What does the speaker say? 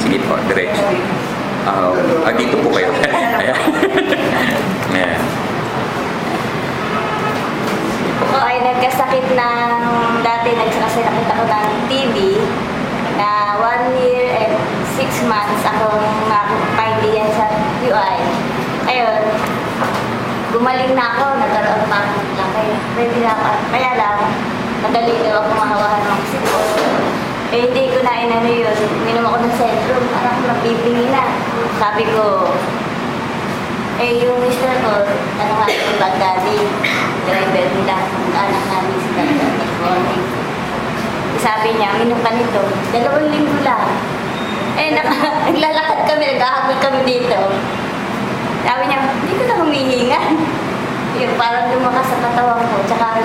Sige po, diretso. Dito po kayo. Ayan. Ayan. Ako ay nagkasakit ng dati, nagkasakit ako ng TB na 1 year and 6 months akong nakapagdiyan sa UI. Ayun, gumaling na ako, nagkaroon pa ako ng laki. Pwede na ako, kaya lang, madali daw ako mahawahan ng sipon. Eh, hindi ko na inano yun. Minom ako ng Centrum, parang mabibingi na. Sabi ko, yung mister ko, ano nga, yung Baghdadi, driver nila, anak namin si Baghdadi. Sabi niya, minom ka nito, 2 linggo lang. Naglalakad kami, naghahabol kami dito. Sabi niya, hindi ko na humihinga. Yung parang lumakas sa katawan ko, tsaka